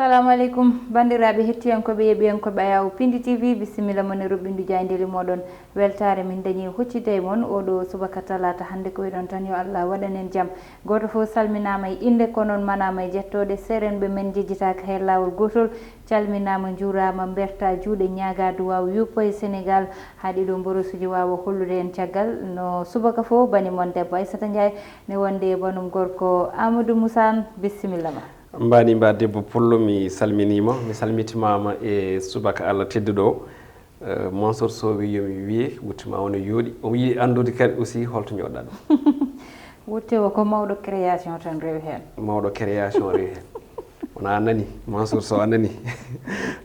Assalamu alaikum bandiraɓe hettiyankoɓe yeɓiyankoɓe ayaw Pindi TV bisimilla mon e roɓɓindu jayndeli moɗon weltare min dañi huccide mon oɗo subaka talata hande ko wiɗon tan yo Allah waɗanen jaam goto fo salminama e inde ko noon manama e jettode serenɓe men jejjitaka he lawol gotol calminama juurama berta juuɗe ñaga duwaw yuppo e Sénégal haaɗi ɗo mborosuji wawa hollude en caggal no subaka fo bani mon debbo Aissata Ndiaye ne wonde e banum gorko Amadou Moussane bisimilla ma mbani mba debbo Pullo mi salminima mi salmitimama e subaka Allah tedduɗo Mansour Sow wi yomi wiye wuttima wona yooɗi omo yiiɗi andude kadi aussi holto ñoɗɗa ɗum wutte o ko mawɗo création tan rewi hen mawɗo création rewi hen wona nani Mansour Sow anani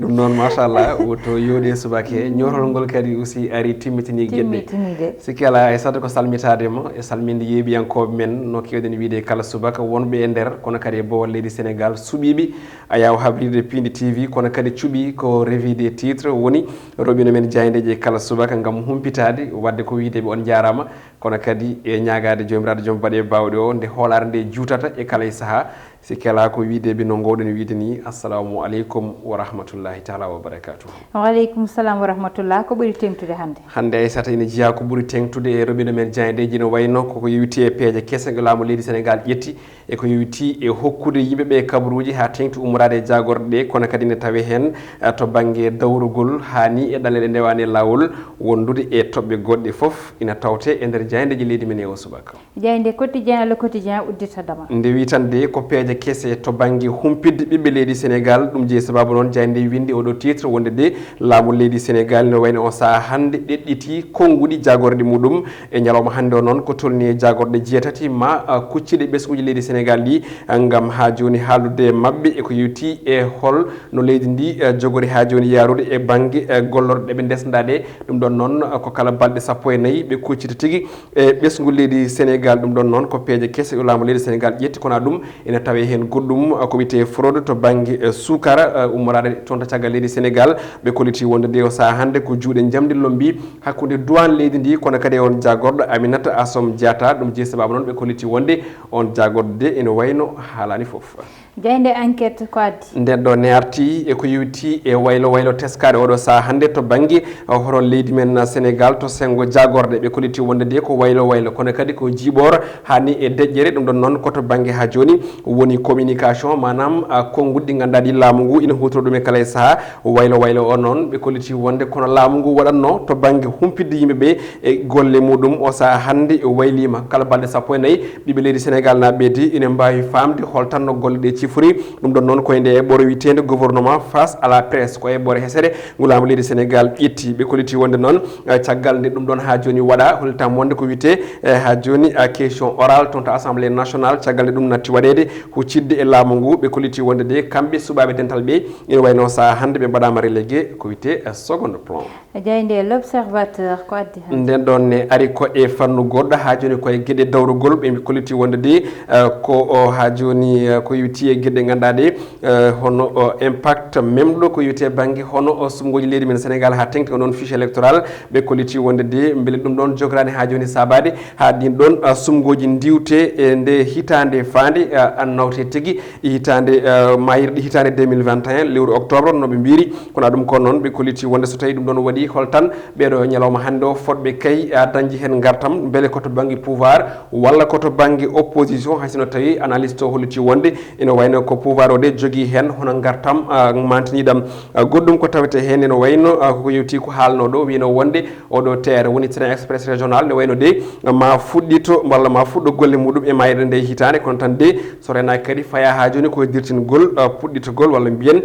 ɗum noon machallah wotto yooɗi e subaka he ñorol ngol kadi aussi ari timmitini gueɗɗe sikki ala e sadde ko salmitadema e salminde yeeɓiyankoɓe men no kewɗen wiide kala subaka wonɓe e nder kono kadi e bowol leydi Sénégal suuɓiɓe a yaw habride Pindi TV kono kadi cuuɓi ko revue des titres woni roɓino men jayndeje kala subaka gam humpitade wadde ko wiiteɓe on jarama kono kadi e ñagade jomiraɗo joom baɗe bawɗe o nde hoolare nde juutata e kala e saaha sikki ala ko wideɓe no gowɗen wiide ni assalamu aleykum wa rahmatullahi taala wa barakatuh waaleykum salam wa rahmatullah ko ɓuuri tengtude hande Aissata ene jeeya ko ɓuuri tengtude e roɓino men jayndeji no wayno koko yewti e peeje kesse go laamu leydi Sénégal ƴetti e ko yewti e hokkude yimɓeɓe kabaruji ha tengti ummorade e jagorɗe ɗe kono kadi ne tawe hen to banggue dawrugol hani e ɗaleɗe ndewani e lawol wondude e toɓɓe goɗɗe foof ina tawte e nder jayndeji leydi men e o subaka jayde quotidien Allah quotidien uddita dama nde wi tan de ko peeje kesse to banggue humpidde ɓiɓɓe leydi Sénégal ɗum jeeyi sababu noon jayde windi oɗo titre wonde de laamu leydi Sénégal no wayno on saaha hande ɗeɗɗiti konnguɗi jagorɗe muɗum e ñalawma hande o noon ko tolni e jagorɗe jeetati ma kuccide ɓesguji leydi Sénégal ɗi gam ha joni haaldude mabɓe eko yewti e hol no leydi ndi jogori ha joni yarude e banggue gollorɗe ɗeɓe ndesda ɗe ɗum ɗon noon ko kala balɗe sappo e nayyi ɓe kuccita tigui e ɓesgu leydi Sénégal ɗum ɗon noon ko peeje kesse o laamu leydi Sénégal ƴetti kono ɗum ene tawe hen goɗɗum ko wiyete fraude to banggue sukara ummorade toon to caggal leydi Sénégal ɓe koliti wonde de o saaha hande ko juuɗe jamdi lombi hakkude douane leydi ndi kono kadi on jagorɗo Aminata Assom Diatta ɗum jeeyi sababu noon ɓe koliti wonde on jagorɗo de ene wayno haalani foof jayde enquête ko addi nden ɗo ne arti e ko yewti e waylo teskade oɗo saaha hande to banggue horon leydi men Sénégal to sengo jagorɗe ɓe koliti wonde de ko waylo kono kadi ko jiiɓor hani e deƴƴere ɗum ɗon noon koto banggue ha joni woni communication manam konngudi ɗi ganduɗa ɗi laamu ngu ina hutoro ɗum e kala e saaha waylo o noon ɓe koliti wonde kono laamu ngu waɗatno to banggue humpidde yimɓeɓe e golle muɗum o saaha hande waylima kala balɗe sappo e nayyi ɓiɓe leydi Sénégal naɓe di ina mbawi famde holtanno golle ɗe cifori ɗum ɗon noon koye nde eɓɓore witede gouvernement face à la presse ko eɓɓore hesere ngu laamu leydi Sénégal ƴetti ɓe koliti wonde noon caggal nde ɗum ɗon ha joni waɗa hollitam wonde ko wiyete ha joni question oral toon to assemblée nationale caggal nde ɗum natti waɗede huccidde e laamu ngu ɓe koliti wonde de kamɓe suɓaɓe dental ɓe ina wayno saaha hande ɓe mbaɗama relégué ko wiyete second plan jayde l'observateur ko addi nden ɗon ne ari ko e fannu goɗɗo ha joni koye gueɗe dawrugol ɓe koliti wonde de ko ha joni ko yewti e gueɗe ganduɗa ɗe hono impact memɗo ko yewti e banggue hono sumgoji leydi men Sénégal ha tengti ko noon fiche électoral ɓe koliti wonde de beele ɗum ɗon jogorani ha joni sabade ha ɗin ɗon sumgoji diwte e nde hitande fande nawte tigui hitande mayirɗe hitande 2021 lewru octobre noɓe mbiri kono ɗum ko noon ɓe koliti wonde so tawi ɗum ɗon waɗi holtan ɓeɗo ñalawma hande o fotɓe kay dañji hen gartam beele koto banggue pouvoir walla koto banggue opposition haysino tawi analyste o holliti wonde ina wayno ko pouvoir o de jogui hen hono gartam mantiniɗam goɗɗum ko tawete hen ene wayno koko yewti ko haalno ɗo wino wonde oɗo terre woni train express régional ne wayno de ma fuɗɗito walla ma fuɗɗo golle muɗum e mayre nde hitande kono tan de so renaki kadi faya ha joni koye dirtingol puɗɗitogol walla mbiyen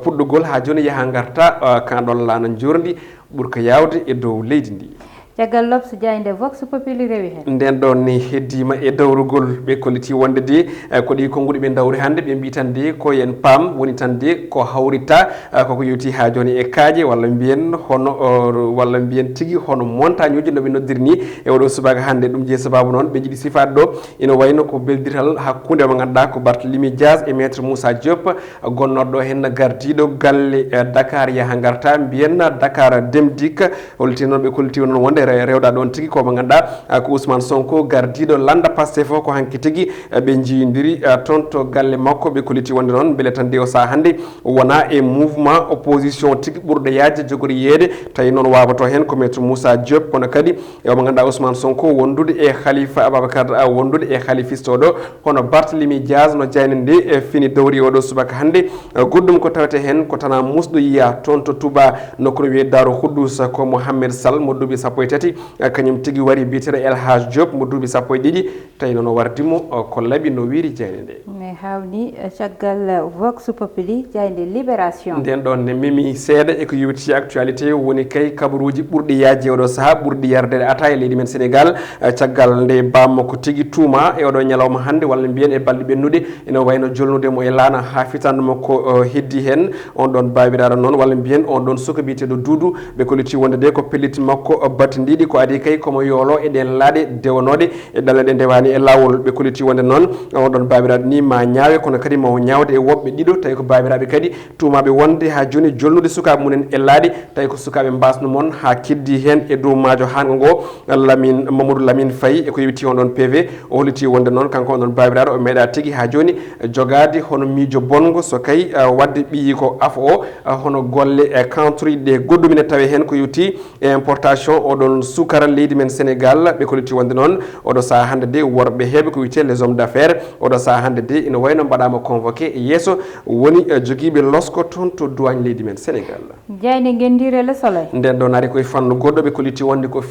puɗɗugol ha joni yaaha garta kanɗon lana jurdi ɓuurka yawde e dow leydi ndi caggal lobso jayde vox populi rewi hen nden ɗon ni heddima e dawrugol ɓe kolliti wonde de ko ɗi konnguɗi ɓe dawri hande ɓe mbi tan de ko yen paam woni tan de ko hawritta koko yewti ha joni e kaaje walla mbiyen hono walla mbiyen tigui hono montagne uji noɓe noddiri ni e oɗo subaka hande ɗum jeeyi sababu noon ɓe jiiɗi sifade ɗo ina wayno ko beldiral hakkude mo ganduɗa ko Barthélémy Dias e maître Moussa Diop gonnoɗo hen gardiɗo galle Dakar yaaha garta mbiyen Dakar Demdik holliti noon ɓe kolliti noon wonde rewda ɗon tigi komo ganduɗa ko Ousmane Sonko gardiɗo landa Pastef ko hanki tigi ɓe jiyidiri toon to galle makko ɓe koliti wonde noon beele tan de o saha hannde wona e mouvement opposition tigi ɓurɗo yaajde jogori yeede tawi noon wawato hen ko maître Moussa Diop kono kadi omo ganduɗa Ousmane Sonko wondude e Khalifa Ababacar wondude e khalifiste oɗo hono Barthélémy Dias no jayni nde fini dowri oɗo subaka hannde goɗɗum ko tawete hen ko tana musɗo yiya toon to Touba nokkono wiye Darou Khoudoss ko Mohamed Sall mo duuɓi 13 kañum tigi wari biyeteɗo El Hadj Diop mo duuɓi 12 tawi noon o wardimo ko laaɓi no wiiri jeyne nde mi hawni caggal Vox Populi jayde Libération nden ɗon ne memi seeɗa eko yewti actualité woni kay kabaruji ɓurɗi yajje oɗo saaha ɓurɗi yardede ata e leydi men Sénégal caggal nde bammo ko tigui tuuma e oɗo ñalawma hannde walla mbiyen e balɗe ɓennude ene wayno jolnude mo e laana ha fitandemo ko heddi hen on ɗon babiraɗo noon walla mbiyen on ɗon suka biyeteɗo Doudou ɓe koliti wonde de ko pelliti makko battidiɗi ko adi kay komo yoolo e ɗen laaɗe dewanode e ɗalle ɗe ndewani e lawol ɓe koliti wonde noon on ɗon babiraɗo ni ma ñaawe kono kadi mawo ñawde e woɓɓe ɗiɗo tawi ko babiraɓe kadi tumaɓe wonde ha joni jolnude sukaɓe munen e laaɗi tawi ko sukaɓe mbasno moon ha keddi hen e dow maajo hanga ngo Mamadou Lamine Faye eko yewti on ɗon PV o holliti wonde noon kanko on ɗon babiraɗo o meeɗa tigui ha joni jogade hono miijo bongo so kay wadde ɓiyi ko af o hono golle kantoriɗe goɗɗumine tawi hen ko yewti e importation oɗon sukara leydi men Sénégal ɓe koliti wonde noon oɗo saaha hande de worɓe heeɓe ko wiyete les hommes d'affaires oɗo saaha hande de ina wayno mbaɗama convoqué e yesso woni joguiɓe losko toon to douane leydi men Sénégal jayde gendire Le Soleil nden ɗon ari koye fannu goɗɗo ɓe koliti wonde ko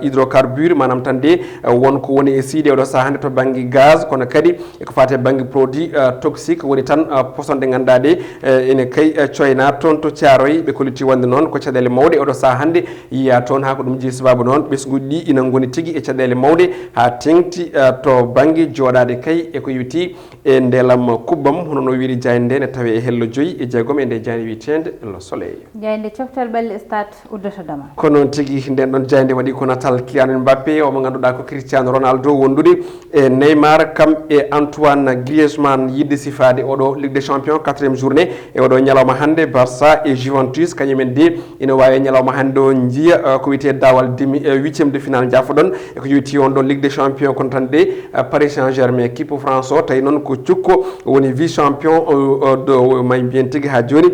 hydrocarbure manam tan de wonko woni e siide oɗo saaha hande to banggue gaz kono kadi eko fate banggue produit toxique woni tan posone ɗe ganduɗa ɗe ene kay coyna toon to Thiaroye ɓe koliti wonde noon ko caɗele mawɗe oɗo saaha hande yiya toon ha ko ɗum jeeyi sababu noon ɓesguji ɗi ina goni tigui e caɗele mawɗe ha tengti to banggue joɗade kay eko yewti e ndelam kubbam hono no wiiri jayde nde ne tawi e hello joyyi e jeegom e nde jayde wiyetede Le Soleil jayde coftal balle stade uddata dama ko noon tigui nden ɗon jayde waɗi ko natal Kylian Mbappé omo ganduɗa ko Cristiano Ronaldo wondude e Neymar kam e Antoine Griezmann yidde sifade oɗo Ligue des Champions 4e journée e oɗo ñalawma hande Barça e Juventus kañumen de ina wawi ñalawma hande o jiiya ko wiyete dawal 8e de finale jafoɗon e ko yewti on ɗo Ligue des Champions kono tan de Paris Saint-Germain équipe France o tawi noon ko cukko woni vice champion do may mbiyen tigui ha joni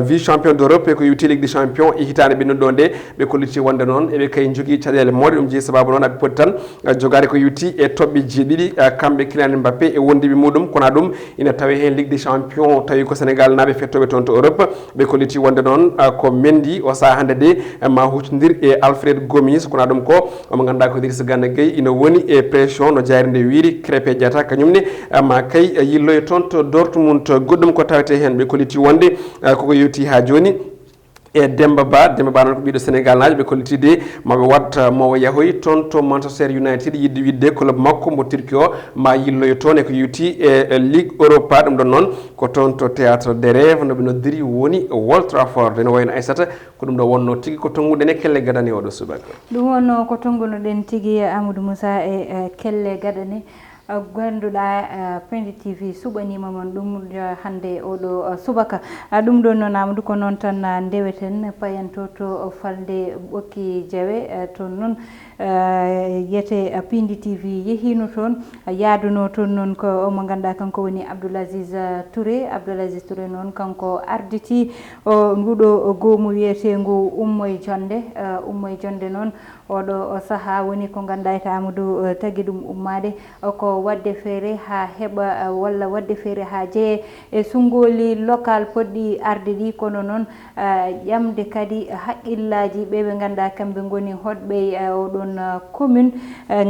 vice champion d'Europe e ko yewti Ligue des Champions e hitande ɓennuɗo nde ɓe kolliti wonde noon eɓe kay jogui caɗele mawɗe ɗum jeeyi sababu noon aɓe poti tan jogade ko yewti e toɓɓe jeeɗiɗi kamɓe Kylian Mbappé e wondiɓe muɗum kono ɗum ina tawi hen Ligue des Champions tawi ko Sénégal naɓe fettoɓe toon to Europe ɓe kolliti wonde noon ko Mendy o saaha hande de ma huccodir e Alfred Gomis kono ɗum ko omo ganduɗa ko Idrissa Gana Gueye ina woni e pression no jayre nde wiiri Krépin Diatta kañumne ma kay yilloye toon to Dortmund goɗɗum ko tawete hen ɓe kolliti wonde koko yewti ha joni e Demba Ba noon ko ɓiɗo Sénégal najo ɓe kollitide maɓe wat mo yahoy toon to Manchester United yidde widde club makko mo Turquie o ma yilloyo toon e ko yewti e Ligue Europa ɗum ɗon noon ko toon to théâtre des rêves noɓe noddiri woni Old Trafford ene wayno Aissata ko ɗum ɗo wonno tigui ko tonguɗen e kelle gadane oɗo subaka ɗum wonno ko tongunoɗen tigui Amadou Moussa e kelle gadane ganduɗa Pindi TV suɓanima mon ɗum hande oɗo subaka ɗum ɗon noon Amadou ko noon tan ndeweten payanto to falde ɓokki jawe to noon yete Pindi TV yehino toon yaaduno toon noon ko omo ganduɗa kanko woni Abdoul Aziz Touré noon kanko arditi nguɗo goomu wiyetego Ummoye Jonde noon oɗo saaha woni ko ganduɗa ita Amadou tagui ɗum ummade ko wadde feere ha heɓa walla wadde feere ha jeeye e sungoli local poɗɗi arde ɗi kono noon ƴamde kadi haqqillaji ɓeɓe ganduɗa kamɓe goni hoɗɓe oɗon commune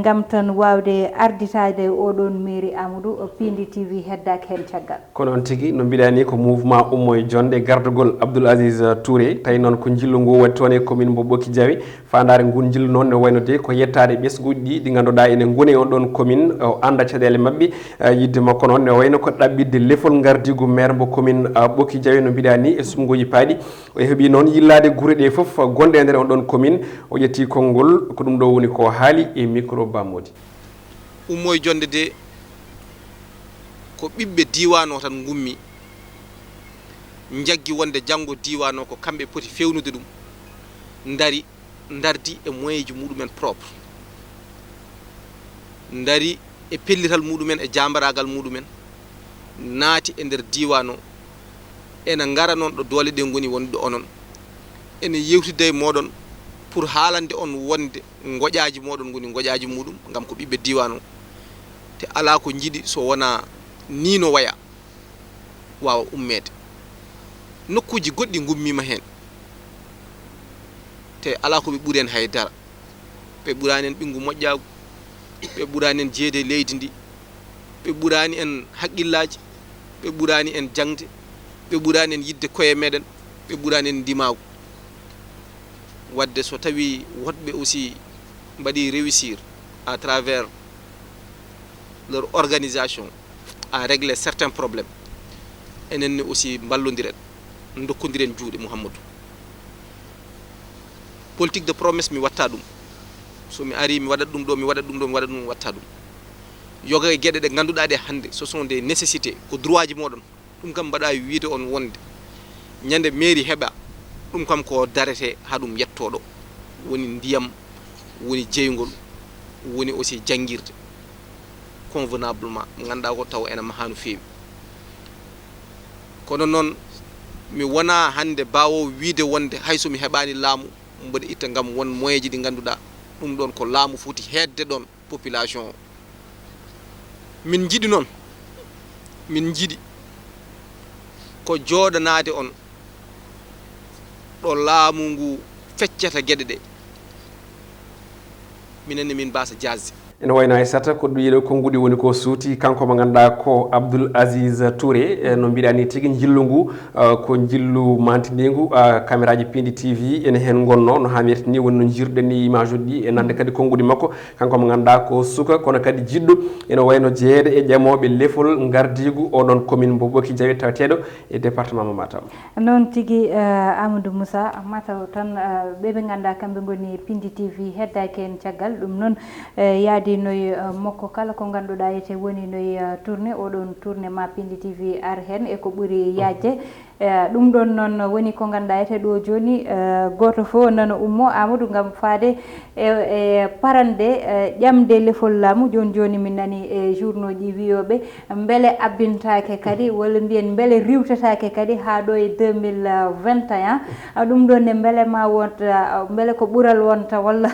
gam tan wawde arditade oɗon mairie Amadou Pindi TV heddaki hen caggal ko noon tigui no mbiɗani ko mouvement Ummoye Jonde gardugol Abdoul Aziz Touré tawi noon ko jillu ngu waɗi toon e commune mo Ɓokki Diawe fandare ngun jillu noon ne wayno de ko yettade ɓesguji ɗi ganduɗa ene goni on ɗon commune o anda caɗele mabɓe yidde makko noon ne wayno ko ɗaɓɓidde lefol gardigu maire mo commune Ɓokki Diawe no mbiɗani e sumgoji paaɗi o heeɓi noon yillade guure ɗe foof gonɗe e nder on ɗon commune o ƴetti konngol ko ɗum ɗo woni ko haali e micro Bamodi Ummoye Jonde de ko ɓiɓɓe diwan o tan gummi jaggi wonde janggo diwan o ko kamɓe poti fewnude ɗum dari dardi e moyen ji muɗumen propre dari e pellital muɗumen e jambaragal muɗumen naati e nder diwan o ena ngara noon ɗo doole ɗe ngoni wonde onon ene yewtide e moɗon pour haalande on wonde goƴaji moɗon ngoni goƴaji muɗum ngam ko ɓiɓɓe diwan o te ala ko jiiɗi so wona ni no waya wawa ummede nokkuji goɗɗi gummima hen te ala ko ɓe ɓuuri en haydara ɓe ɓurani en ɓingu moƴƴagu ɓe ɓurani en jeede leydi ndi ɓe ɓurani en haqqillaji ɓe ɓurani en jangde ɓe ɓurani en yidde koye meɗen ɓe ɓurani en ndimagu wadde so tawi woɗɓe aussi mbaɗi réussir à travers leur organisation à régler certains problèmes enenne aussi ballodiren dokkodiren juuɗe Mouhamadou politique de promesse mi watta ɗum so mi ari mi waɗat ɗum ɗo mi waɗat ɗum ɗo mi waɗat ɗum watta ɗum yoga e gueɗe ɗe ganduɗa ɗe hande ce sont des nécessités ko droit ji moɗon ɗum kam mbaɗa wiide on wonde ñande mairie heɓa ɗum kam ko darete ha ɗum yettoɗo woni ndiyam woni jeygol woni aussi jangguirde convenablement mo ganduɗa ko taw ena maha no fewi kono noon mi wona hande bawo wiide wonde hayso mi heɓani laamu mboɗo itta gam won moyeji ɗi ganduɗa ɗum ɗon ko laamu foti hedde ɗon population o min jiiɗi noon min jiiɗi ko jooɗanade on ɗo laamu ngu feccata gueɗe ɗe minenne min mbasa jazze ene wayno Aissata ko ɗiɗo konngudi woni ko suuti kanko mo ganduɗa ko Abdoul Aziz Touré no mbiɗa ni tigui jillu ngu ko jillu mantinigu caméra ji Pindi TV ene hen gonno no hannirta ni woni no jirɗen ni image uji e nande kadi konngudi makko kanko mo ganduɗa ko suka kono kadi jiɗɗo ene wayno jeeyede e ƴemoɓe lefol gardigu oɗon commune mo Boki Diawe taweteɗo e département mo Matam noon tigui Amadou Moussa mataw tan ɓeɓe ganduɗa kamɓe goni Pindi TV heddaki en caggal ɗum noon yaadi noy mokko kala ko ganduɗa yete woni noy tourné oɗon tourné ma Pindi TV ar hen e ko ɓuuri yajje ɗum ɗon noon woni ko ganduɗa yete ɗo joni goto fo nana ummo Amadou gam faade e parande ƴamde lefol laamu joni joni min nani e journaux ji wiyoɓe beele abbintake kadi walla mbiyen beele riwtatake kadi ha ɗo e 2021 ɗum ɗon ne beele ma wonta beele ko ɓuural wonta walla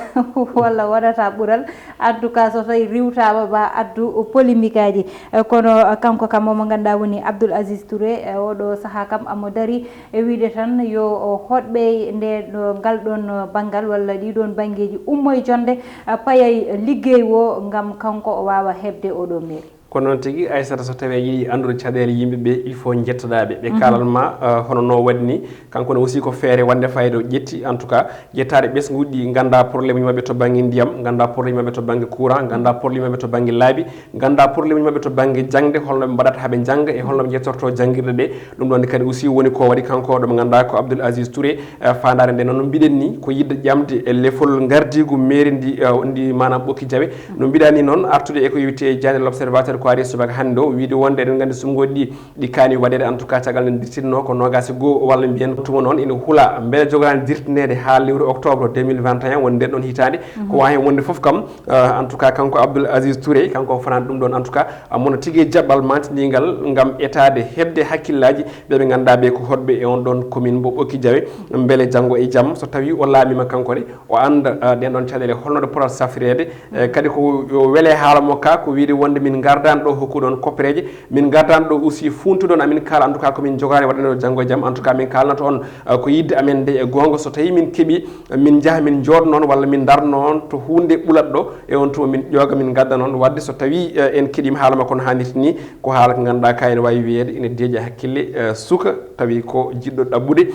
walla waɗata ɓuural en tout cas so tawi riwtama ba addu polémique aji kono kanko kam omo ganduɗa woni Abdoul Aziz Touré oɗo saaha kam amo dari e wiide tan yo hoɗɓe nde ngal ɗon banggal walla ɗiɗon banggueji ummoye jonde payay liggey wo gam kanko o wawa hebde oɗo mairie kono noon tigui Aissata so tawi yiiɗi andude caɗele yimɓeɓe il faut jettoɗaɓe ɓe kalanma hono no waɗi ni kanko ne aussi ko feere wonde fayida ƴetti en tout cas ƴettade ɓesguji ɗi ganda probléme mabɓe to banggue ndiyam ganda probléme mabɓe to banggue courant ganda probléme mabɓe to banggue laabi ganda probléme mabɓe to banggue jangde holno ɓe mbaɗata haaɓe jangga e holno ɓe jettorto jangguirɗe ɗe ɗum ɗon kadi aussi woni ko waɗi kanko ɗo mo ganduɗa ko Abdoul Aziz Touré fandare nde noon no mbiɗen ni ko yidde ƴamde e lefol gardigu mairie ndi manam Boki Diawe no mbiɗa ni noon artude eko yewte jande l'observateur ko ari subaka hande o wiide wonde eɗen gandi sumgoji ɗi kaani waɗede en tout cas caggal nde dirtinno ko nogasi goho walla mbiyen tuma noon ina huula beele jogani dirtinede ha lewru octobre 2021 woni nden ɗon hitande ko wawi hen wonde foof kam en tout cas kanko Abdoul Aziz Touré kanko fanani ɗum ɗon en tout cas mono tigui jaɓɓal mantinigal gam etade hebde hakkillaji ɓeɓe ganduɗa ɓe ko hoɗɓe e on ɗon commune mo Boki Diawe beele janggo e jaam so tawi o laamima kanko de o anda ɗen ɗon caɗele holno ɗe potata safrirede kadi ko yo weele haala mokka ko wiide wonde min gardani ɗo hokkuɗon koppereje min gardani ɗo aussi funtuɗon amin kala en tout cas komin jogani waɗano janggo e jaam en tout cas min kalnata on ko yidde amen nde e gonga so tawi min keeɓi min jaaha min jooɗo noon walla min darno on to hunde ɓulat ɗo e on tuma min ƴooga min gadda noon wadde so tawi en keeɗima haala makko no hannirta ni ko haala ko ganduɗa ka ene wawi wiyede ene deeƴa hakkille suka tawi ko jiɗɗo ɗabɓude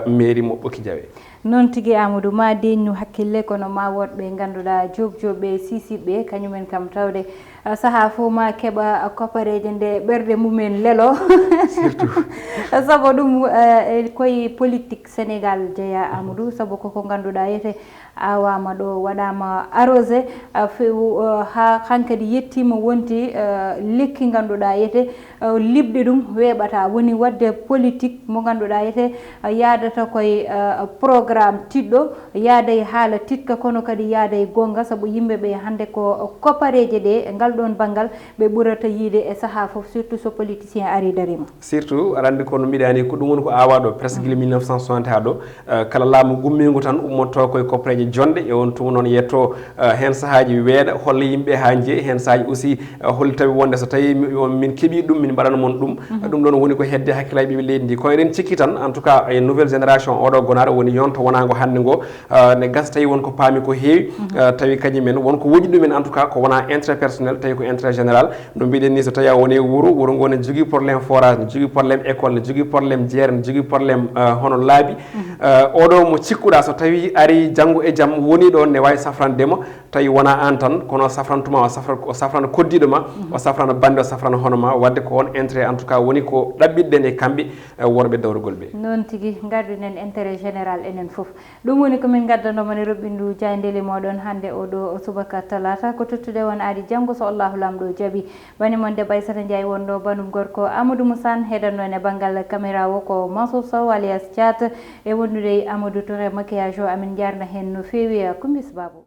mairie mo Boki Diawe noon tigui Amadou ma deñnu hakkille kono ma woɗɓe ganduɗa jogjoɓe sisiɓe kañumen kam tawde saha fo ma keɓa koppareje nde ɓerde mumen lelo sabu ɗum koye politique Sénégal jeeya Amadou sabu koko ganduɗa yete awama ɗo waɗama arrosé few ha hankadi yettima wonti lekki ganduɗa yete libde ɗum weeɓata woni wadde politique mo ganduɗa yete yadata koye programme tiɗɗo yaada e haala titka kono kadi yaada e gonga sabu yimɓeɓe hande ko koppareje ɗe ngal ɗon banggal ɓe ɓurata yiide e saaha foof surtout so politicien ari darima surtout aɗa andi kono mbiɗani ko ɗum woni ko awaɗo presque guila 1960 ha ɗo kala laamu gummigo tan ummotto koye koppareje jonde e on tuma noon yetto hen sahaji weeɗa holla yimɓe ha jeeyi hen sahaji aussi holli tawi wonde so tawi min keeɓi ɗum min mbaɗana moon ɗum ɗum ɗon woni ko hedde hakkillaji ɓiɓe leydi ndi kono eɗen cikki tan en tout cas e nouvelle génération oɗo gonaɗo woni yonto wonago hande ngo ne gasa tawi wonko paami ko heewi tawi kañumen wonko woƴi ɗumen en tout cas ko wona intérêt personnel tawi ko intérêt général no mbiɗen ni so tawi a woni wuuro ngo ne jogui probléme forage ne jogui probléme école ne jogui probléme jeere ne jogui probléme hono laabi oɗo mo cikkuɗa so tawi ari janggo e jaam woni ɗon ne wawi safrandema tawi wona an tan kono safrantuma o safrana koddiɗo ma o safrana bande o safrana hono ma wadde ko on intérêt en tout cas woni ko ɗaɓɓiɗɗen e kamɓe worɓe dawrugol ɓe noon tigui garduɗen intérêt général enen foof ɗum woni komin gaddanomane roɓɓindu jayndeli moɗon hande oɗo subaka talata ko tottude won aadi janggo so allahu lamɗo jaaɓi bani mon debbo Aissata Ndiaye wonɗo banum gorko Amadou Moussane heɗanno e banggal caméra o ko Mansour Sow alias Thiat e wondude Amadou Touré maquillage o amin jarna hen no fewi Kumbis Babou.